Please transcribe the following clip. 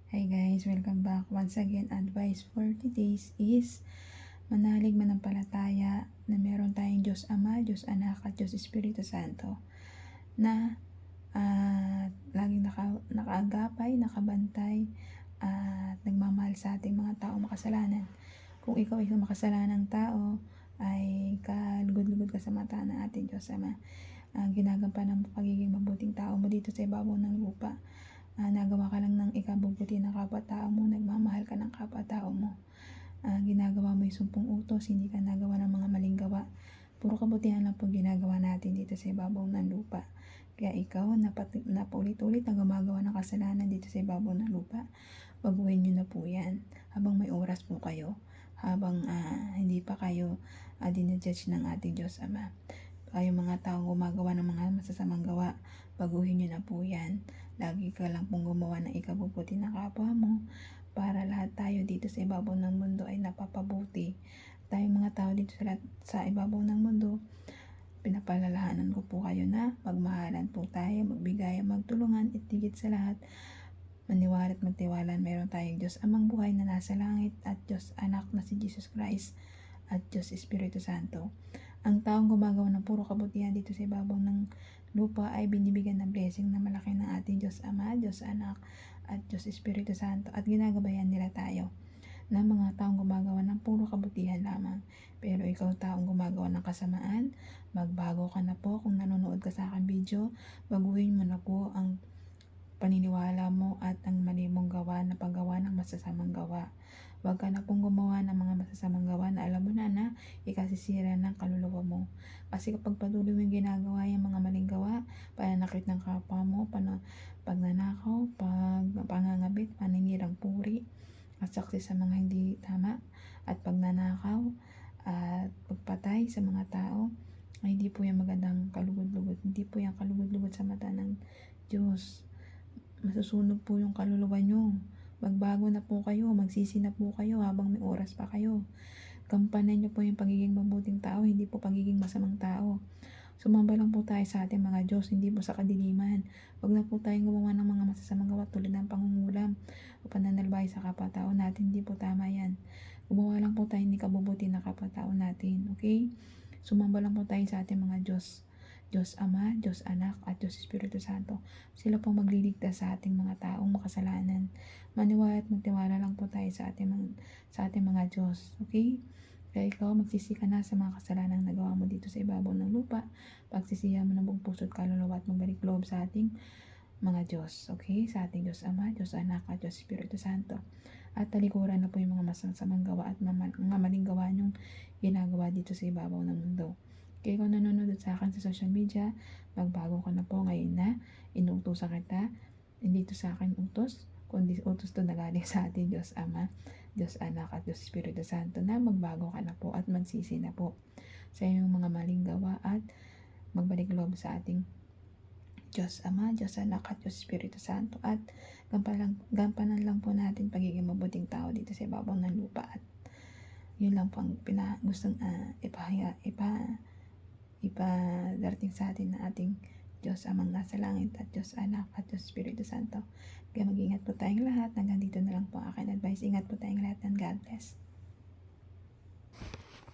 Hi guys, welcome back. Once again, advice for today's is manalig manampalataya na meron tayong Diyos Ama, Diyos Anak at Diyos Espiritu Santo na laging nakaagapay, nakabantay at nagmamahal sa ating mga tao makasalanan. Kung ikaw ay makasalanang tao, ay kalugod-lugod ka sa mata ng ating Diyos Ama. Ginagampanan ang pagiging mabuting tao mo dito sa ibabaw ng lupa. Nagawa ka lang ng ikabubuti ng kapwa-tao mo, nagmamahal ka ng kapwa-tao mo. Ginagawa mo yung 10 utos, hindi ka nagawa ng mga maling gawa. Puro kabutihan lang po ginagawa natin dito sa ibabaw ng lupa. Kaya ikaw, napaulit-ulit na gumagawa ng kasalanan dito sa ibabaw ng lupa, baguhin nyo na po yan habang may oras po kayo, habang hindi pa kayo dinajudge ng ating Diyos Ama. Kayong mga taong gumagawa ng mga masasamang gawa, baguhin nyo na po yan. Lagi ka lang pong gumawa ng ikabubuti ng kapwa mo para lahat tayo dito sa ibabaw ng mundo ay napapabuti. Tayong mga tao dito sa ibabaw ng mundo, pinapalalahanan ko po kayo na magmahalan po tayo, magbigay, magtulungan, at higit sa lahat, maniwala at magtiwala meron tayong Diyos Amang buhay na nasa langit at Diyos Anak na si Jesus Christ at Diyos Espiritu Santo. Ang taong gumagawa ng puro kabutihan dito sa ibabaw ng lupa ay binibigyan ng blessing na malaki ng ating Diyos Ama, Diyos Anak at Diyos Espiritu Santo, at ginagabayan nila tayo na mga taong gumagawa ng puro kabutihan lamang. Pero ikaw taong gumagawa ng kasamaan, magbago ka na po. Kung nanonood ka sa aking video, baguhin mo na po ang paniniwala mo at ang mali mong gawa na paggawa ng masasamang gawa. Huwag ka na pong gumawa ng mga masasamang gawa na alam mo na ikasisira ng kaluluwa mo. Kasi kapag patuloy mo yung ginagawa yung mga maling gawa, pananakit ng kapwa mo, pagnanakaw, pangangabit, paninirang puri, at saksi sa mga hindi tama, at pagnanakaw, at pagpatay sa mga tao, ay hindi po yan magandang kalugod-lugod. Hindi po yan kalugod-lugod sa mata ng Diyos. Masusunog po yung kaluluwa nyo. Magbago na po kayo, magsisi na po kayo habang may oras pa kayo. Gampanan nyo po yung pagiging mabuting tao, hindi po pagiging masamang tao. Sumamba lang po tayo sa ating mga Diyos, hindi po sa kadiliman. Huwag na po tayong gumawa ng mga masasamang gawa tulad ng pangungulam o pananalbay sa kapwa-tao natin. Hindi po tama yan. Gumawa lang po tayo ng kabubuti na kapwa-tao natin. Okay? Sumamba lang po tayo sa ating mga Diyos. Diyos Ama, Diyos Anak, at Diyos Espiritu Santo. Sila pong magliligtas sa ating mga taong makasalanan. Maniwala at magtiwala lang po tayo sa ating mga Diyos. Okay? Kaya ikaw, magsisi ka na sa mga kasalanang nagawa mo dito sa ibabaw ng lupa. Pagsisihan mo ng buong puso at kaluluwa at magbalik loob sa ating mga Diyos. Okay? Sa ating Diyos Ama, Diyos Anak, at Diyos Espiritu Santo. At talikuran na po yung mga masasamang gawa at mga maling gawa nyong ginagawa dito sa ibabaw ng mundo. Kaya kung nanonood sa akin sa social media, magbago ka na po ngayon na inuutosan kita, hindi to sa akin utos, kundi utos to na galing sa ating Diyos Ama, Diyos Anak at Diyos Espiritu Santo, na magbago ka na po at magsisi na po sa iyong mga maling gawa at magbalik loob sa ating Diyos Ama, Diyos Anak at Diyos Espiritu Santo, at gampanan lang po natin pagiging mabuting tao dito sa ibabaw ng lupa. At yun lang po ang gustong ipadarating sa atin na ating Diyos Amang nasa langit at Diyos Anak at Diyos Espiritu Santo. Kaya mag-ingat po tayong lahat. Hanggang dito na lang po aking advice. Ingat po tayong lahat, and God bless.